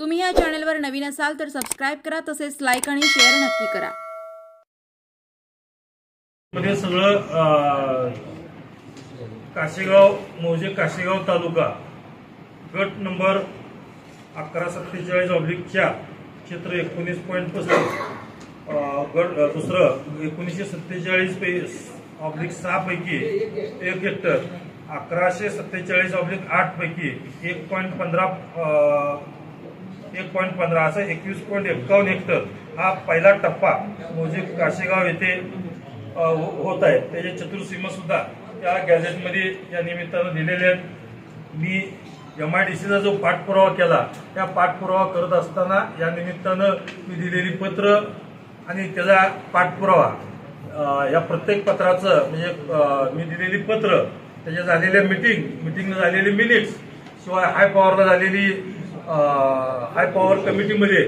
तुम्ही या चॅनलवर नवीन असाल तर सबस्क्राइब करा, तसेच लाईक आणि शेअर नक्की करा। मध्ये सगळं काशेगाव मौजे काशेगाव तालुका गट नंबर 1147/4 क्षेत्र 19.35 गट दुसरं 1947/6 पैकी 1 हेक्टर 1147/8 पैकी 1.15 असं 21.51 हेक्टर हा पहिला टप्पा मौजे काशेगाव येथे होत आहे। त्याचे चतुर्सीमा सुद्धा त्या गॅझेटमध्ये या निमित्तानं दिलेले आहेत। मी MIDCचा जो पाठपुरावा केला त्या पाठपुरावा करत असताना या निमित्तानं मी दिलेली पत्र आणि त्याचा पाठपुरावा या प्रत्येक पत्राचं म्हणजे मी दिलेली पत्र, त्याच्या झालेल्या मिटिंग झालेली मिनिट्स, शिवाय हाय पॉवर कमिटीमध्ये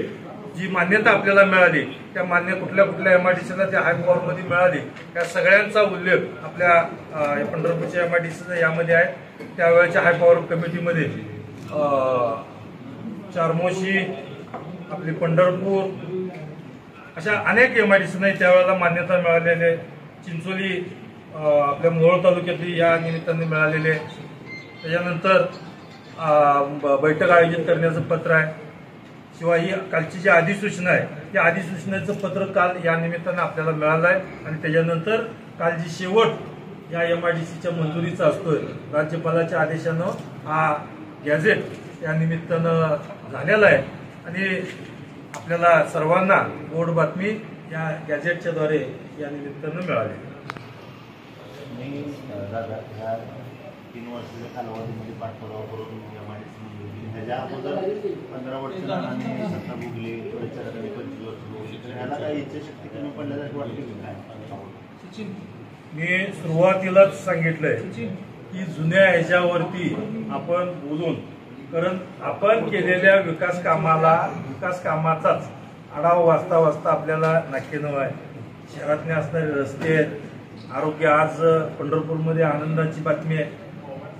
जी मान्यता आपल्याला मिळाली त्या कुठल्या MIDCला त्या हाय पॉवर मध्ये मिळाली त्या सगळ्यांचा उल्लेख आपल्या पंढरपूरच्या MIDCचा यामध्ये आहे। त्यावेळेच्या हाय पॉवर कमिटीमध्ये चारमोशी, आपली पंढरपूर अशा अनेक MIDCना त्यावेळेला मान्यता मिळालेली, चिंचोली आपल्या मोहोळ तालुक्यातली या निमित्ताने मिळालेले। त्याच्यानंतर बैठक आयोजित करण्याचं पत्र आहे। शिवाय ही कालची जी अधिसूचना आहे त्या अधिसूचनेचं पत्र काल या निमित्तानं आपल्याला मिळालं आहे। आणि त्याच्यानंतर काल जी शेवट या MIDCच्या मंजुरीचा असतोय राज्यपालाच्या आदेशानं हा गॅझेट या निमित्तानं झालेला आहे आणि आपल्याला सर्वांना गोड बातमी या गॅझेटच्या द्वारे या निमित्तानं मिळाली। दादा ह्या 3 वर्षाच्या कालावधीमध्ये पाठपुरावा करून MIDC ह्याच्या अगोदर 15 वर्ष आणि सत्ता भोगली, 25 वर्ष भोगली, तर ह्याला काही इच्छाशक्ती कमी पडल्यासारखं वाटते की काय? मी सुरुवातीलाच सांगितलंय की जुन्या ह्याच्यावरती आपण बोलून, कारण आपण केलेल्या विकास कामाचाच आढावा वाचता आपल्याला नाकेनव आहे। शहरातले असणारे रस्ते, आरोग्य, आज पंढरपूरमध्ये आनंदाची बातमी आहे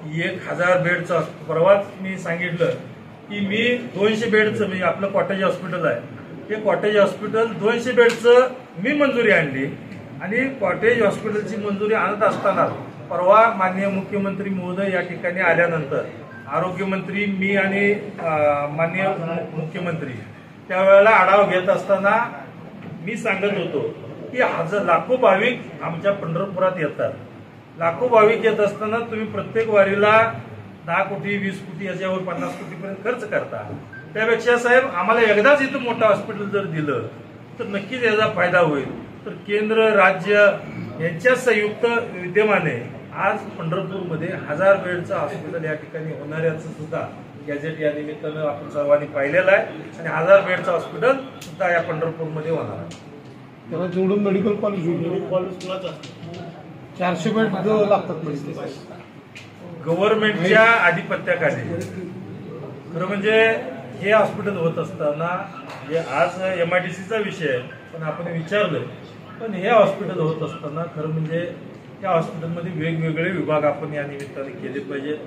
की 1000 बेडचं, परवाच मी सांगितलं की मी 200 बेडचं म्हणजे आपलं कॉटेज हॉस्पिटल आहे ते कॉटेज हॉस्पिटल 200 बेडचं मी मंजुरी आणली आणि कॉटेज हॉस्पिटलची मंजुरी आणत असताना परवा माननीय मुख्यमंत्री महोदय या ठिकाणी आल्यानंतर आरोग्यमंत्री मी आणि माननीय मुख्यमंत्री त्यावेळेला आढावा घेत असताना मी सांगत होतो की लाखो भाविक आमच्या पंढरपुरात येतात, लाखो भाविक येत असताना तुम्ही प्रत्येक वारीला 10 कोटी 20 कोटी याच्यावर 50 कोटीपर्यंत खर्च करता, त्यापेक्षा साहेब आम्हाला एकदाच इथं मोठं हॉस्पिटल जर दिलं तर नक्कीच याचा फायदा होईल। तर केंद्र राज्य यांच्या संयुक्त विद्यमाने आज पंढरपूरमध्ये 1000 बेडचं हॉस्पिटल या ठिकाणी होणाऱ्याचं सुद्धा गॅझेट या निमित्तानं आपण सर्वांनी पाहिलेलं आहे आणि 1000 बेडचं हॉस्पिटल सुद्धा या पंढरपूरमध्ये होणार आहे। त्याला जोडून मेडिकल कॉलेज 400 बेड लागतात गव्हर्नमेंटच्या आधिपत्याखाली। खरं म्हणजे हे हॉस्पिटल होत असताना हे आज MIDCचा विषय आहे पण आपण विचारलं, पण हे हॉस्पिटल होत असताना खरं म्हणजे त्या हॉस्पिटलमध्ये वेगवेगळे विभाग आपण या निमित्ताने केले पाहिजेत।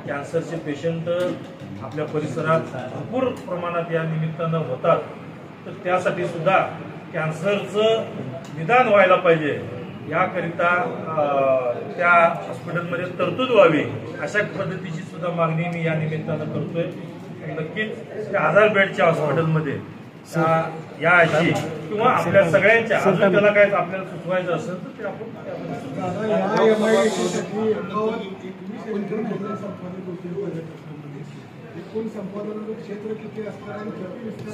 कॅन्सरचे पेशंट आपल्या परिसरात भरपूर प्रमाणात या निमित्तानं होतात, तर त्यासाठी सुद्धा कॅन्सरचं निदान व्हायला पाहिजे याकरिता त्या हॉस्पिटलमध्ये तरतूद व्हावी अशा पद्धतीची सुद्धा मागणी मी या निमित्तानं करतोय। नक्कीच त्या 1000 बेडच्या हॉस्पिटलमध्ये याची किंवा आपल्या सगळ्यांच्या अजून त्याला काय आपल्याला सुचवायचं असेल तर ते आपण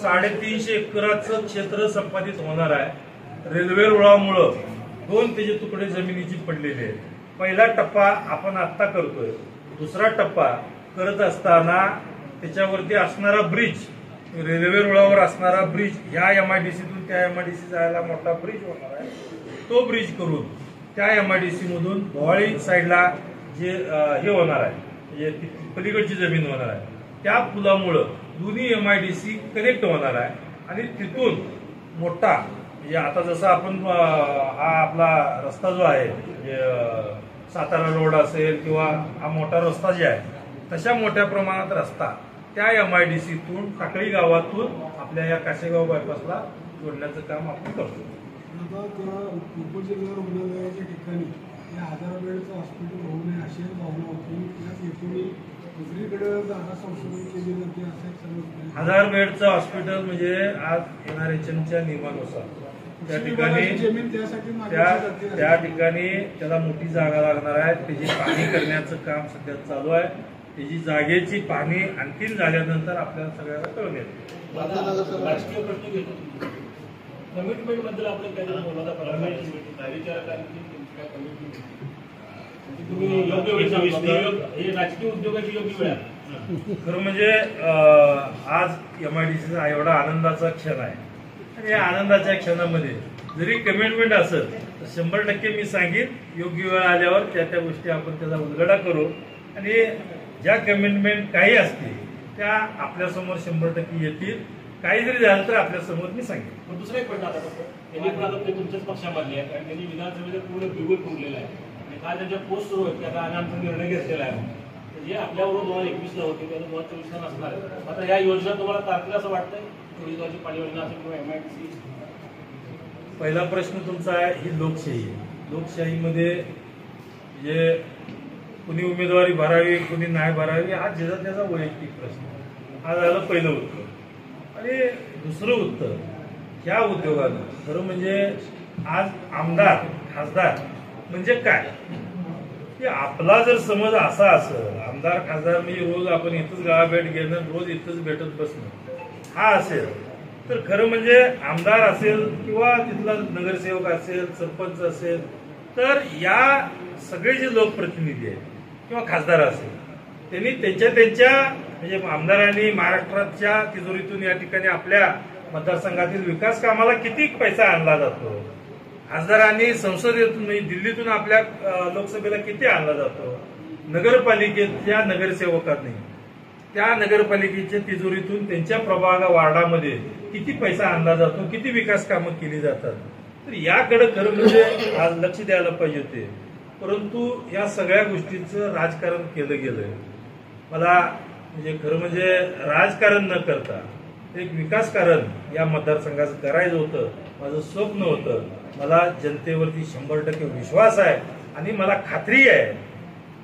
350 एकराचं क्षेत्र संपादित होणार आहे। रेल्वे रुळामुळं 2 त्याचे तुकडे जमिनीची पडलेले आहेत। पहिला टप्पा आपण आत्ता करतोय, दुसरा टप्पा करत असताना त्याच्यावरती असणारा ब्रिज, रेल्वे रुळावर असणारा ब्रिज, या MIDCतून त्या MIDC जायला मोठा ब्रिज होणार आहे, तो ब्रिज करून त्या MIDC मधून भोवाळी साईडला जे हे होणार आहे, पलीकडची जमीन होणार आहे, त्या पुलामुळं दोन्ही MIDC कनेक्ट होणार आहे आणि तिथून मोठा म्हणजे आता जसं आपण हा आपला रस्ता जो आहे सातारा रोड असेल किंवा हा मोठा रस्ता जे आहे तशा मोठ्या प्रमाणात रस्ता त्या MIDCतून टाकळी गावातून आपल्या या काशेगाव बायपासला जोडण्याचं काम आपण करतो. आता त्या उपजिल्हा रुग्णालयाच्या ठिकाणी या 1000 बेडचं हॉस्पिटल होऊ नये अशी भावना होती. त्याच हेतूने दुसरीकडे जागा संशोधन केली जाते असं एक समजतं. 1000 बेडचं हॉस्पिटल म्हणजे आज NRHMच्या नियमानुसार त्या ठिकाणी जमीन त्यासाठी त्या ठिकाणी त्याला मोठी जागा लागणार आहे. त्याची पाहणी करण्याचं काम सध्या चालू आहे. त्याची जागेची पाहणी आणखीन झाल्यानंतर आपल्याला सगळ्यांना कळून येते. राजकीय प्रश्न घेतो कमिटमेंट बद्दल आपण काहीतरी तुम्ही योग्य वेळ हे राजकीय उद्योगाची योग्य वेळ आहे. खरं म्हणजे आज MIDCचा एवढा आनंदाचा क्षण आहे आणि या आनंदाच्या क्षणामध्ये जरी कमिटमेंट असेल तर 100% मी सांगेन योग्य वेळ आल्यावर त्या गोष्टी आपण त्याचा उलगडा करू आणि ज्या कमिटमेंट काही असतील त्या आपल्यासमोर 100% येतील. काही जरी झालं तर आपल्यासमोर मी सांगेन. पण दुसरा एक प्रश्न आता त्यांनी पण आता ते तुमच्याच पक्षामधले आहे कारण त्यांनी विधानसभेचा पूर्ण बिगुल ठेवलेला आहे आणि काल त्यांच्या पोस्ट सुरू आहेत की आता आम्ही आमचा निर्णय घेतलेला आहे. जे आपल्याबरोबर 2021ला होते त्याला 2024ला नसणार आहे. आता या योजना तुम्हाला तारखेला असं वाटतंय रोजगारची पाणी योजना असेल किंवा MIDC? पहिला प्रश्न तुमचा आहे ही लोकशाही आहे. लोकशाहीमध्ये जे कुणी उमेदवारी भरावी कुणी नाही भरावी हा ज्याचा त्याचा वैयक्तिक प्रश्न. हा झालं पहिलं उत्तर. आणि दुसरं उत्तर ह्या उद्योगानं खरं म्हणजे आज आमदार खासदार म्हणजे काय की आपला जर समज असा असेल आमदार खासदार म्हणजे रोज आपण इथंच गावाभेट घेणं रोज इथंच भेटत बसणं हा असेल तर खरं म्हणजे आमदार असेल किंवा तिथला नगरसेवक असेल सरपंच असेल तर या सगळे जे लोकप्रतिनिधी आहेत किंवा खासदार असेल त्यांनी त्यांच्या म्हणजे आमदारांनी महाराष्ट्राच्या तिजोरीतून या ठिकाणी आपल्या मतदारसंघातील विकास कामाला किती पैसा आणला जातो. खासदारांनी संसदेतून म्हणजे दिल्लीतून आपल्या लोकसभेला किती आणला जातो. नगरपालिकेच्या नगरसेवकांनी त्या नगरपालिकेच्या तिजोरीतून त्यांच्या प्रभाग वार्डामध्ये किती पैसा आणला जातो किती विकास कामं केली जातात. तर याकडे खरं म्हणजे आज लक्ष द्यायला पाहिजे होते. परंतु या सगळ्या गोष्टींचं राजकारण केलं गेलंय. मला म्हणजे खरं म्हणजे राजकारण न करता एक विकासकारण या मतदारसंघाचं करायचं होतं. माझं स्वप्न होतं. मला जनतेवरती 100% विश्वास आहे आणि मला खात्री आहे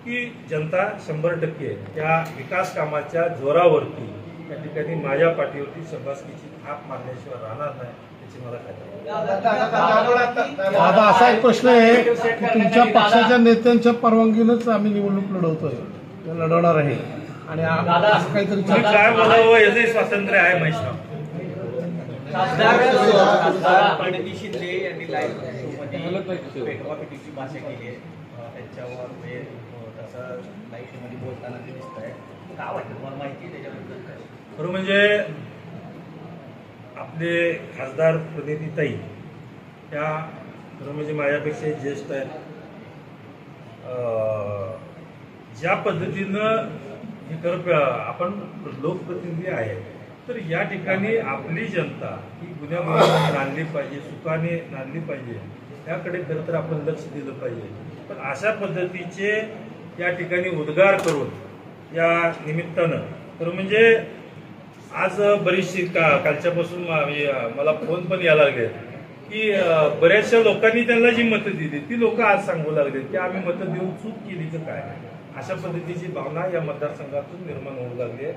की जनता 100% या विकास कामाच्या जोरावरती त्या ठिकाणी माझ्या पाठीवरती शबासकीची थाप मारल्याशिवाय राहणार नाही याची मला खात्री आहे. आता असा एक प्रश्न आहे की तुमच्या पक्षाच्या नेत्यांच्या परवानगीनंच आम्ही निवडणूक लढवणार आहे आणि असं काहीतरी तुम्ही काय बोलावं याचंही स्वातंत्र्य आहे महेशराव. प्रणिती शिंदे यांनी पेटवापेटीची भाषा केली आहे त्यांच्यावर तसं लाईव्ह शोमध्ये बोलताना ते दिसत आहे. काय वाटतं तुम्हाला माहिती आहे त्याच्याबद्दल काय? खरं म्हणजे आपले खासदार प्रणितीताई त्या खरं म्हणजे माझ्यापेक्षा ज्येष्ठ आहेत. ज्या पद्धतीनं हे खरं आपण लोकप्रतिनिधी आहे तर या ठिकाणी आपली जनता ही गुन्ह्यामध्ये नांदली पाहिजे सुखाने नांदली पाहिजे याकडे खरं तर आपण लक्ष दिलं पाहिजे. पण अशा पद्धतीचे या ठिकाणी उद्गार करून या निमित्तानं खरं म्हणजे आज बरीचशी कालच्यापासून मला फोन पण यायला लागले की बऱ्याचशा लोकांनी त्यांना जी मतं दिली ती लोक आज सांगू लागले की आम्ही मतं देऊन चूक केली तर काय. अशा पद्धतीची भावना या मतदारसंघातून निर्माण होऊ लागली आहे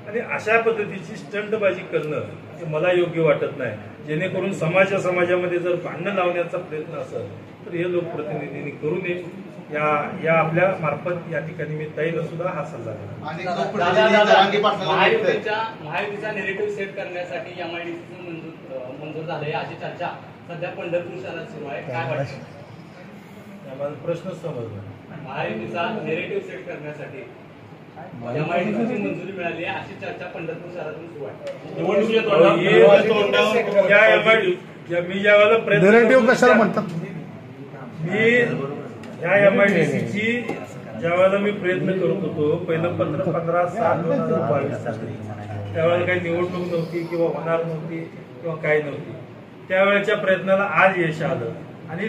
आणि अशा पद्धतीची स्टंटबाजी करणं हे मला योग्य वाटत नाही. जेणेकरून समाजामध्ये जर भांडणं लावण्याचा प्रयत्न असेल तर हे लोकप्रतिनिधींनी करू नये. या आपल्या मार्फत या ठिकाणी मी ताईला सुद्धा हा सल्ला दिला. महायुतीचा नेरेटिव्ह सेट करण्यासाठी MIDC मंजूर झाले अशी चर्चा सध्या पंढरपूर शहरात सुरू आहे. काय वाटतं? माझा प्रश्न समजला. महायुतीचा नेरेटिव्ह सेट करण्यासाठी MIDCची मंजुरी मिळाली आहे अशी चर्चा पंढरपूर शहरातून सुरू आहे. मी ज्या वेळेला नेरेटिव्ह कशाला म्हणतात मी ह्या MIDCची ज्या वेळेला मी प्रयत्न करत होतो पहिलं पत्र 15/7/2022 त्यावेळेला काही निवडणूक नव्हती किंवा होणार नव्हती किंवा काही नव्हती. त्यावेळेच्या प्रयत्नाला आज यश आलं आणि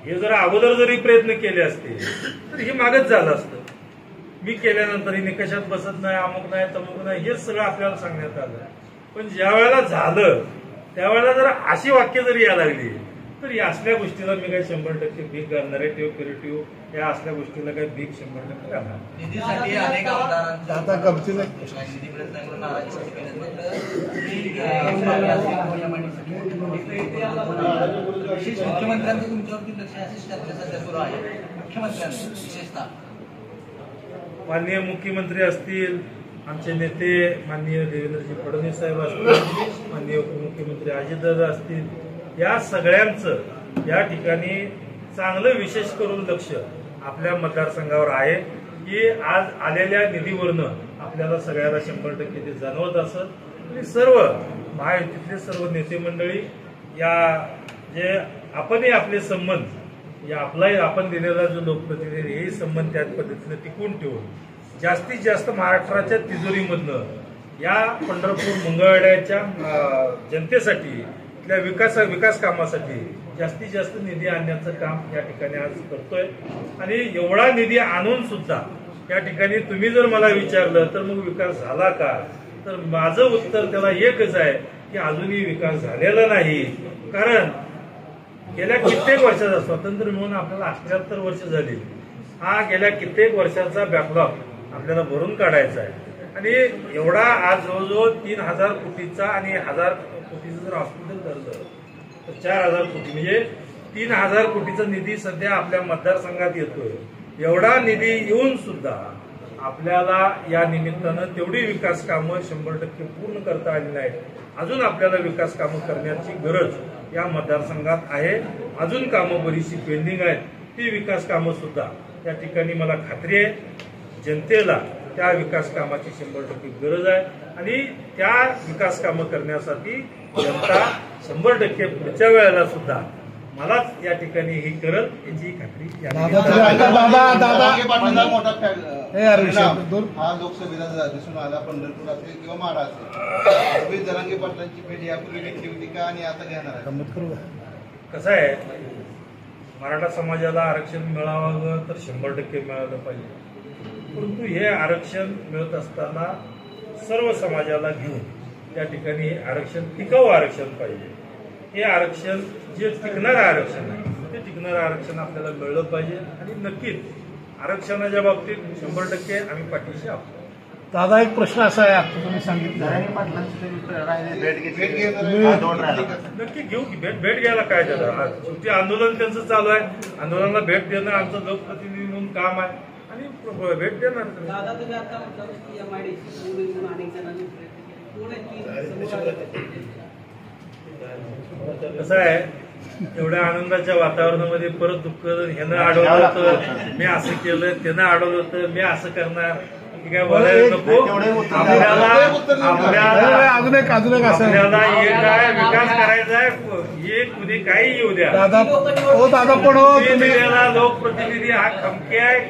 हे जर अगोदर जरी प्रयत्न केले असते तर हे मागच झालं असतं. मी केल्यानंतर ही निकषात बसत नाही, अमुक नाही, तमुक नाही, हेच सगळं आपल्याला सांगण्यात आलं. पण ज्या वेळेला झालं त्यावेळेला जर अशी वाक्य जरी यायला लागली तर या असल्या गोष्टीला मी काही 100% भीक घालणार आहे. क्रिएटिव्ह या असल्या गोष्टीला काही भीक 100% घालणार. निधीसाठी अनेक आमदारांचा आता गमतीने निधी मिळत नाही म्हणून नाराजी व्यक्त केली. विशेष मुख्यमंत्र्यांचं तुमच्यावरती लक्ष अशी चर्चा सध्या सुरू आहे. मुख्यमंत्र्यांचं विशेषतः माननीय मुख्यमंत्री असतील, आमचे नेते माननीय देवेंद्रजी फडणवीस साहेब असतील, माननीय उपमुख्यमंत्री अजितदादा असतील, या सगळ्यांचं या ठिकाणी चांगलं विशेष करून लक्ष आपल्या मतदारसंघावर आहे की आज आलेल्या निधीवरनं आपल्याला सगळ्याला 100% ते जाणवत असत. आणि सर्व महायुतीतले सर्व नेते मंडळी या जे आपणही आपले संबंध या आपलाही आपण दिलेला जो लोकप्रतिनिधी हे संबंध त्याच पद्धतीने टिकवून ठेवून जास्तीत जास्त महाराष्ट्राच्या तिजोरीमधनं या पंढरपूर मंगळवेढ्याच्या जनतेसाठी इथल्या विकास कामासाठी जास्तीत जास्त निधी आणण्याचं काम या ठिकाणी आज करतोय. आणि एवढा निधी आणून सुद्धा या ठिकाणी तुम्ही जर मला विचारलं तर मग विकास झाला का, तर माझं उत्तर त्याला एकच आहे की अजूनही विकास झालेला नाही. कारण गेल्या कित्येक वर्षाचा स्वातंत्र्य मिळून आपल्याला 78 वर्ष झाली. हा गेल्या कित्येक वर्षाचा बॅकलॉग आपल्याला भरून काढायचा आहे. आणि एवढा आज जवळजवळ 3000 कोटीचा आणि 1000 कोटीचं जर हॉस्पिटल धरलं तर 4000 कोटी म्हणजे 3000 कोटीचा निधी सध्या आपल्या मतदारसंघात येतोय. एवढा निधी येऊन सुद्धा आपल्याला या निमित्तानं तेवढी विकास कामं 100% पूर्ण करता आली नाहीत. अजून आपल्याला विकास कामं करण्याची गरज या मतदारसंघात आहे. अजून कामं बरीचशी पेंडिंग आहेत. ती विकास कामं सुद्धा या ठिकाणी मला खात्री आहे जनतेला त्या विकास कामाची 100% गरज आहे. आणि त्या विकास कामं करण्यासाठी जनता 100% पुढच्या वेळेला सुद्धा मलाच या ठिकाणी हे करल याची खात्री हा लोकसभेला दिसून आला. पंढरपूर असेल किंवा माढा असेल, रमेश जरांगे पाटलांची भेट यापूर्वी घेतली होती का आणि आता घेणार आहे? कसं आहे, मराठा समाजाला आरक्षण मिळावं तर 100% मिळालं पाहिजे. परंतु हे आरक्षण मिळत असताना सर्व समाजाला घेऊन त्या ठिकाणी आरक्षण टिकाऊ आरक्षण पाहिजे. हे आरक्षण जे टिकणारं आरक्षण आहे ते टिकणारं आरक्षण आपल्याला मिळलं पाहिजे. आणि नक्कीच आरक्षणाच्या बाबतीत 100% आम्ही पाठीशी आहोत. दादा एक प्रश्न असा आहे, आता तुम्ही सांगितलं नक्की घेऊ की भेट घ्यायला काय झालं. शेवटी आंदोलन त्यांचं चालू आहे. आंदोलनाला भेट देणं आमचं लोकप्रतिनिधी म्हणून काम आहे आणि भेट देणार. दादा तुम्ही आता म्हटलं की MIDC म्हणून अनेक जणांनी कसं आहे, एवढ्या आनंदाच्या वातावरणामध्ये परत दुःख ह्यानं अडवलं होतं, मी असं केलं, त्यानं अडवलं होतं, मी असं करणार, काय बोलायला नको. आपल्याला एक काय विकास करायचा आहे. हे कुणी काही येऊ द्या. दादा पण दिलेला लोकप्रतिनिधी हा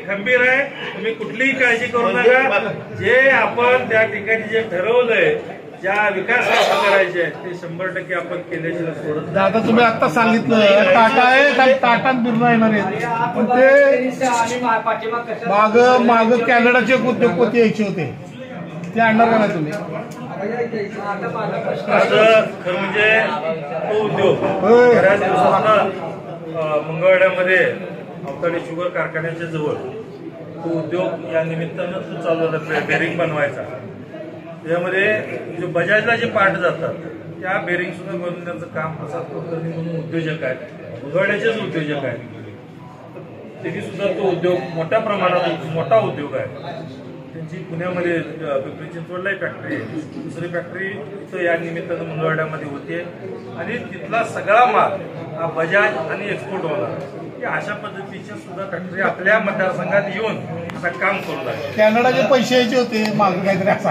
खंबीर आहे. तुम्ही कुठलीही काळजी करू नका. जे आपण त्या ठिकाणी जे ठरवलंय, ज्या विकास करायचे ते 100% आपण केल्याशिवाय सोडत. दादा तुम्ही आता सांगितलं टाटा आहे, टाटा बिर्ला येणार आहेत, पण ते माग कॅनडाचे उद्योगपती यायचे होते, ते आणणार का नाही तुम्ही? खरं म्हणजे तो उद्योग बऱ्याच दिवसापासून मंगळवेढ्यामध्ये अवताडे शुगर कारखान्याच्या जवळ तो उद्योग या निमित्तानं तो चालू होता, बेरिंग बनवायचा. त्यामध्ये जे बजाजला जे पार्ट जातात त्या बेरिंग सुद्धा बनवून त्यांचं काम प्रसाद कुलकर्णी म्हणून उद्योजक आहेत, मंगळवेढ्याचेच उद्योजक आहेत. त्यांनी सुद्धा तो उद्योग मोठ्या प्रमाणात मोठा उद्योग आहे. त्यांची पुण्यामध्ये पिंपरी चिंचवडलाही फॅक्टरी आहे, दुसरी फॅक्टरी इथं या निमित्तानं मंगळवेढ्यामध्ये होते. आणि तिथला सगळा माल हा बजाज आणि एक्सपोर्ट होणार. अशा पद्धतीच्या सुद्धा फॅक्टरी आपल्या मतदारसंघात येऊन आता काम करू लागले. कॅनडाचे पैसे यायचे होते माग काहीतरी असं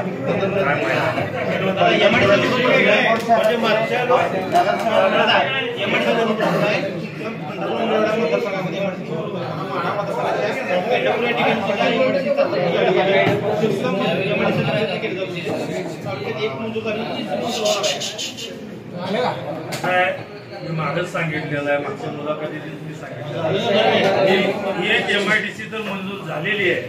मी मागच सांगितलेलं आहे, मागच्या मुलाखतीत मी सांगितलेलं आहे ही एक MIDC तर मंजूर झालेली आहे.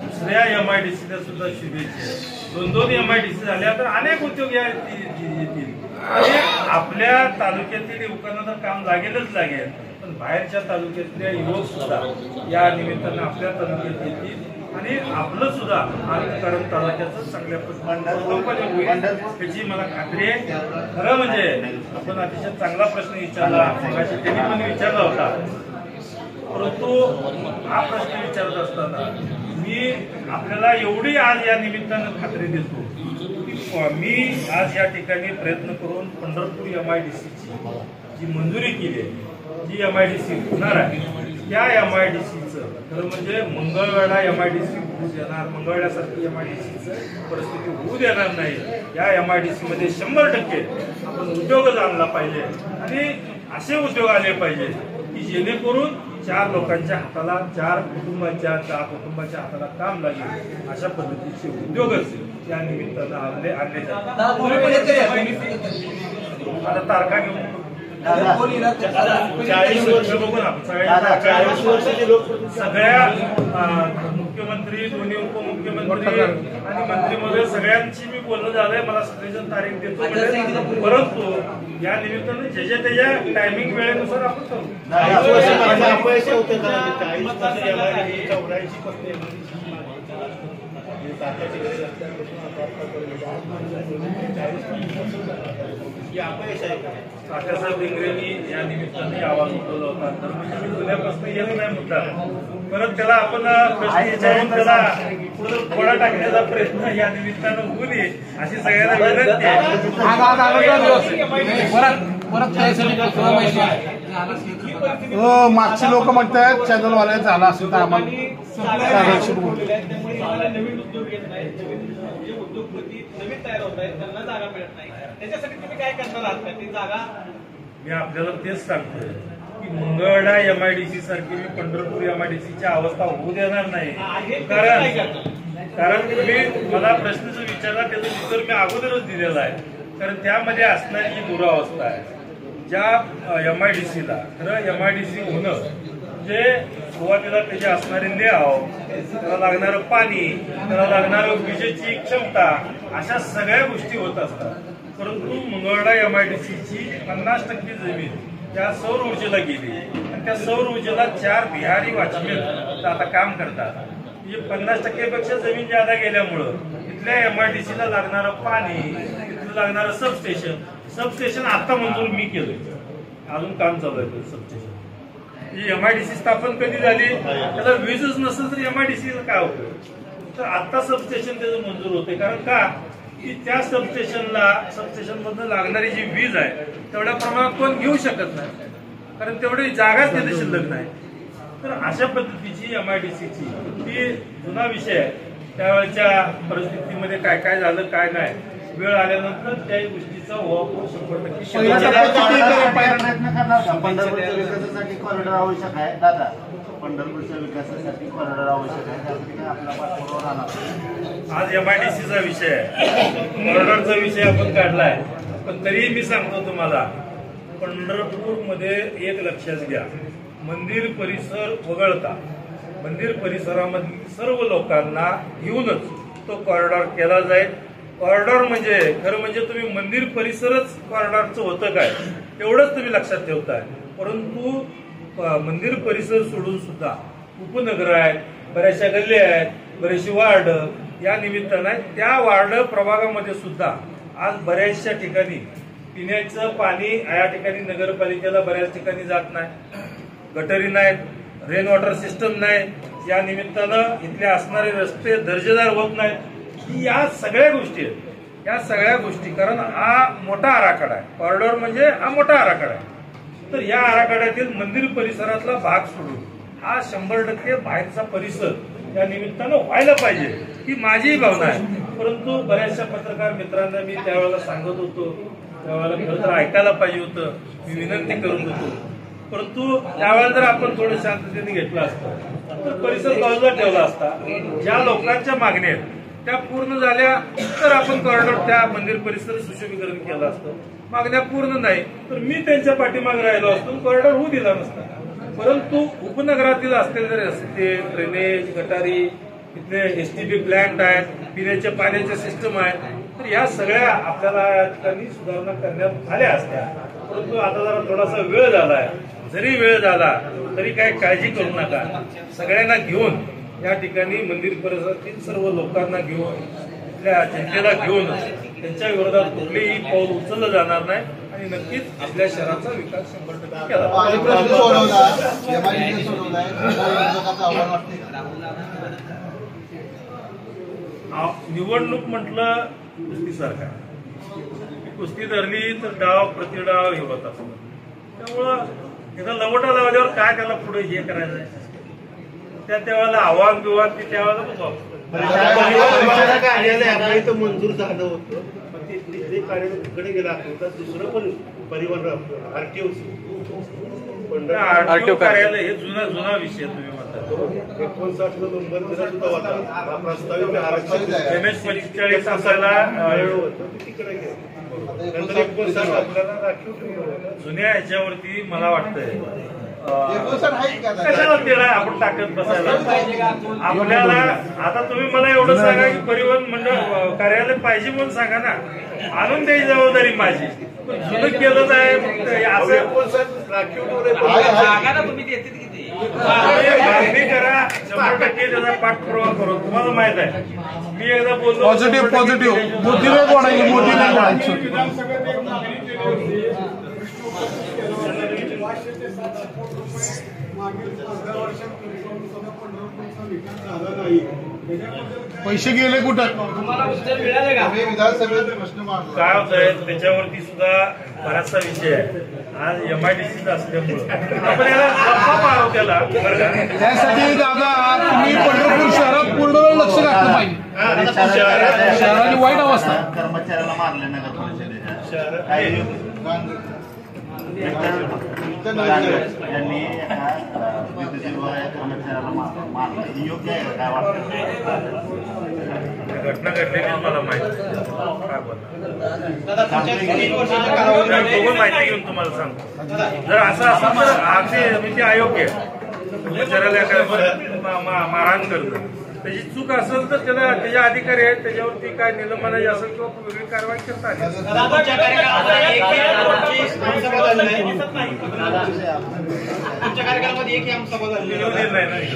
दुसऱ्या MIDC ला सुद्धा शुभेच्छा. 2 MIDC झाल्या तर अनेक उद्योग येतील आणि आपल्या तालुक्यातील युवकांना तर काम लागेलच लागेल, पण बाहेरच्या तालुक्यातल्या युवक सुद्धा या निमित्तानं आपल्या तालुक्यात येतील आणि आपलं सुद्धा कारण तालुक्याचं चांगल्या पद्धतीने होईल याची मला खात्री आहे. खरं म्हणजे आपण अतिशय चांगला प्रश्न विचारला, मगाशी त्यांनी पण विचारला होता, परंतु हा प्रश्न विचारत असताना मी आपल्याला एवढी आज या निमित्तानं खात्री देतो की मी आज या ठिकाणी प्रयत्न करून पंढरपूर MIDCची जी मंजुरी केली आहे, जी MIDC होणार आहे त्या MIDCचं खरं म्हणजे मंगळवेढा MIDC होऊ देणार, मंगळवेढ्यासारखी MIDCचं परिस्थिती होऊ देणार नाही. या MIDC मध्ये 100% आपण उद्योगच आणला पाहिजे आणि असे उद्योग आले पाहिजे की जेणेकरून 4 लोकांच्या हाताला 4 कुटुंबाच्या हाताला काम लागेल अशा पद्धतीचे उद्योगच त्या निमित्तानं आणले जातात. आता तारखा घेऊन 40 वर्ष बघून आपण सगळ्या मुख्यमंत्री, दोन्ही उपमुख्यमंत्री आणि मंत्री महोदय सगळ्यांची मी बोलणं झालंय. मला सगळेजण तारीख देतो म्हणजे, परंतु या निमित्तानं जे त्याच्या टायमिंग वेळेनुसार आपण करू. तात्यासाहेब डिंगरेंनी या निमित्ताने आवाज उठवला होता, तर म्हणजे मी जुन्यापासून येत नाही मुद्दा, परत त्याला आपण प्रश्न विचारून त्याला पुढे थोडा टाकण्याचा प्रयत्न या निमित्तानं होऊ नये अशी सगळ्यांना विनंती आहे. मागची लोक म्हणतात चॅनलवाले झाला असेल तर आम्हाला नवीन उद्योग येत नाही, जे उद्योगपती नवीन तयार होत आहेत त्यांना जागा मिळत नाही, त्याच्यासाठी तुम्ही काय करणार आहात का? ती जागा मी आपल्याला तेच सांगतोय की मंगळवेढा MIDC सारखी मी पंढरपूर MIDCची अवस्था होऊ देणार नाही. कारण तुम्ही मला प्रश्न जो विचारला त्याचं उत्तर मी अगोदरच दिलेलं आहे. कारण त्यामध्ये असणारी जी दुरावस्था आहे, ज्या MIDCला खरं MIDC होणं म्हणजे सुरुवातीला त्याचे असणारे लेआउट, त्याला लागणारं पाणी, त्याला लागणारं विजेची क्षमता, अशा सगळ्या गोष्टी होत असतात. परंतु मंगळवेढा MIDCची 50% जमीन त्या सौर ऊर्जेला गेली आणि त्या सौर ऊर्जेला 4 बिहारी वॉचमॅन आता काम करतात. म्हणजे 50% जमीन ज्यादा गेल्यामुळं तिथल्या MIDCला लागणारं पाणी, तिथलं लागणारं सबस्टेशन आता मंजूर मी केलं, अजून काम चालू आहे सबस्टेशन. ही MIDC स्थापन कधी झाली, त्याला वीजच नसेल तर MIDCला काय होतं, तर आता सबस्टेशन त्याचं मंजूर होते. कारण का की त्या सबस्टेशन मधून लागणारी जी वीज आहे तेवढ्या प्रमाणात कोण घेऊ शकत नाही, कारण तेवढी जागाच तिथे शिल्लक नाही. तर अशा पद्धतीची MIDCची ती जुना विषय आहे. त्यावेळेच्या परिस्थितीमध्ये काय काय झालं काय नाही, वेळ आल्यानंतर त्या गोष्टीचा वापर 100% प्रयत्न करणार का? पंढरपूरच्या विकासासाठी कॉरिडॉर आवश्यक आहे दादा, पंढरपूरच्या विकासासाठी कॉरिडॉर आवश्यक आहे, त्यासाठी काय आपला पाठपुरावा राहणार? आज MIDCचा विषय आहे, कॉरिडॉरचा विषय आपण काढलाय, पण तरीही मी सांगतो तुम्हाला पंढरपूरमध्ये एक लक्षात घ्या, मंदिर परिसर वगळता मंदिर परिसरामधील सर्व लोकांना घेऊनच तो कॉरिडॉर केला जाईल. कॉरिडॉर म्हणजे खरं म्हणजे तुम्ही मंदिर परिसरच कॉरिडॉरचं होतं काय एवढंच तुम्ही लक्षात ठेवताय, परंतु मंदिर परिसर सोडून सुद्धा उपनगर आहेत, बऱ्याचशा गल्ल्या आहेत, बरेचशी वार्ड या निमित्तानं त्या वार्ड प्रभागामध्ये सुद्धा आज बऱ्याचशा ठिकाणी पिण्याचं पाणी या ठिकाणी नगरपालिकेला बऱ्याच ठिकाणी जात नाही, गटरी नाहीत, रेन वॉटर सिस्टम नाही, या निमित्तानं इथले असणारे रस्ते दर्जेदार होत नाहीत. या सगळ्या गोष्टी आहेत, या सगळ्या गोष्टी, कारण हा मोठा आराखडा आहे, कॉरिडॉर म्हणजे हा मोठा आराखडा आहे. तर या आराखड्यातील मंदिर परिसरातला भाग सोडून हा 100% बाहेरचा परिसर या निमित्तानं व्हायला पाहिजे ही माझीही भावना आहे. परंतु बऱ्याचशा पत्रकार मित्रांना मी त्यावेळेला सांगत होतो, त्यावेळेला खरं तर ऐकायला पाहिजे होतं, मी विनंती करत होतो, परंतु त्यावेळेला जर आपण थोडं शांततेने घेतलं असतं तर परिसर बाजूला ठेवला असता. ज्या लोकांच्या मागण्या आहेत त्या पूर्ण झाल्या तर आपण कॉरिडॉर त्या मंदिर परिसर सुशोभीकरण केलं असतं. मागण्या पूर्ण नाही तर मी त्यांच्या पाठीमागे राहिलो असतो, कॉरिडॉर होऊ दिला नसता. परंतु उपनगरातील असलेले रस्ते, ड्रेनेज, गटारी इथले एसटीपी प्लांट आहेत, पिण्याच्या पाण्याच्या सिस्टम आहेत. तर या सगळ्या आपल्याला या ठिकाणी सुधारणा करण्यात आल्या असत्या, परंतु आता जरा थोडासा वेळ झालाय. जरी वेळ झाला तरी काही काळजी करू नका. सगळ्यांना घेऊन या ठिकाणी मंदिर परिसरातील सर्व लोकांना घेऊन, इथल्या जनतेला घेऊन त्यांच्या विरोधात कुठलेही पाऊल उचललं जाणार नाही आणि नक्कीच आपल्या शहराचा विकास 100% केला. पाणी प्रश्न सोडवला, MIDC सोडवलाय, विरोधकाचं आव्हान वाटते का? निवडणूक म्हटलं कुस्तीसारखं आहे. कुस्ती धरली तर डाव प्रतिडाव हे होत असतं. त्यामुळं एकदा लवटा लावल्यावर काय त्याला पुढे हे करायचं आहे, त्यावेळेला आव्हान बिव्हान ते त्यावेळेला बघू. परिचारक कार्यालय आपल्या इथं मंजूर झालं होतं, पण ते कार्यालय तिकडे गेलं तर दुसरं पण परिवहन आरटीओ कार्यालय हे जुना विषय तुम्ही म्हणता. 59 नंबर दिला सुद्धा होता प्रस्तावित आरक्षण MS 45 असायला तिकडे गेलं. नंतर 59 आपल्याला राखीव ठेवलं. जुन्या ह्याच्यावरती मला वाटतंय 59 आहे का आता? कशाला तेला आपण टाकत बसायला. आपल्याला आता तुम्ही मला एवढं सांगा की परिवहन मंडळ कार्यालय पाहिजे म्हणून सांगा ना, आणून द्यायची जबाबदारी माझी. पण जुनं केलं आहे असं राखीव ठेवलं. मागणी करा, 100% त्याचा पाठपुरावा करू. तुम्हाला माहित आहे मी एकदा बोललो पॉझिटिव्ह मोठी नाही बोलायची, मोठी नाही बोलायची. विधानसभेत एक मागणी केली होती, प्रश्न 500 ते 700 कोटी रुपये मागील 15 वर्षांपूर्वी सुद्धा पंढरपूरचा विकास झाला नाही. त्याच्याबद्दल पैसे गेले कुठं? तुम्हाला उत्तर मिळाले का? आम्ही विधानसभेत प्रश्न मांडला. काय होतंय त्याच्यावरती सुद्धा बराचसा विषय आहे. आज MIDC असल्यामुळं आपण याला गप्पा पाहू त्याला. त्यासाठी दादा तुम्ही पंढरपूर शहरात पूर्ण वेळ लक्ष घातलं पाहिजे. शहराची वाईट अवस्था. कर्मचाऱ्याला मारले नगर परिषदेच्या काही यांनी एका विद्युत कर्मचाऱ्याला मारलं. ही योग्य आहे काय वाटतं? घटना घडलेली मला माहिती काय बोलणार बघून माहिती घेऊन तुम्हाला सांगतो. जर असं असेल तर अगदी म्हणजे अयोग्य कर्मचाऱ्याला मारहाण करणं त्याची चूक असेल तर त्याला त्याच्या अधिकारी आहेत त्याच्यावरती काय निलंबनाची असेल किंवा वेगळी कारवाई करता आली. तुमच्या कार्यक्रमामध्ये एक आमचा नाही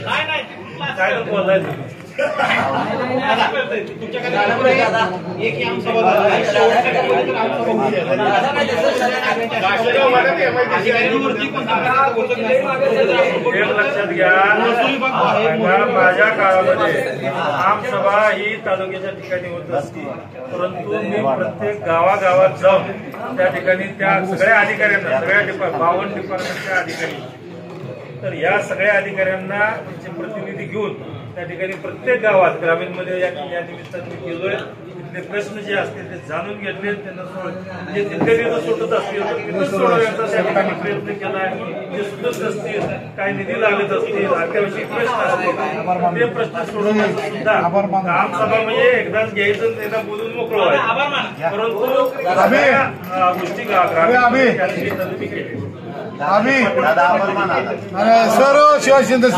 काय तर बोलायचं तुमच्या कार्यक्रमामध्ये एक आमचा लक्षात घ्या. माझ्या काळामध्ये आमसभा ही तालुक्याच्या ठिकाणी होत असते, परंतु मी प्रत्येक गावागावात जाऊन त्या ठिकाणी त्या सगळ्या अधिकाऱ्यांना, सगळ्या 52 डिपार्टमेंटच्या अधिकारी, तर या सगळ्या अधिकाऱ्यांना त्यांचे प्रतिनिधी घेऊन त्या ठिकाणी प्रत्येक गावात ग्रामीणमध्ये या निमित्तानं मी गेलोय. तिथले प्रश्न जे असतील ते जाणून घेतले, त्यांना म्हणजे तिथले तिथं सुटत असतील तर तिथं सोडवण्याचा त्या ठिकाणी प्रयत्न केलाय. जे सुटत असतील, काही निधी लागत असतील, अत्यावश्यक प्रश्न असतील ते प्रश्न सोडवण्याचं सुद्धा आमसभा म्हणजे एकदाच घ्यायचं त्यांना बोलून मोकळं व्हायचं. परंतु गोष्टी ग्रामीण आम्ही सर्व शिवाशिंदे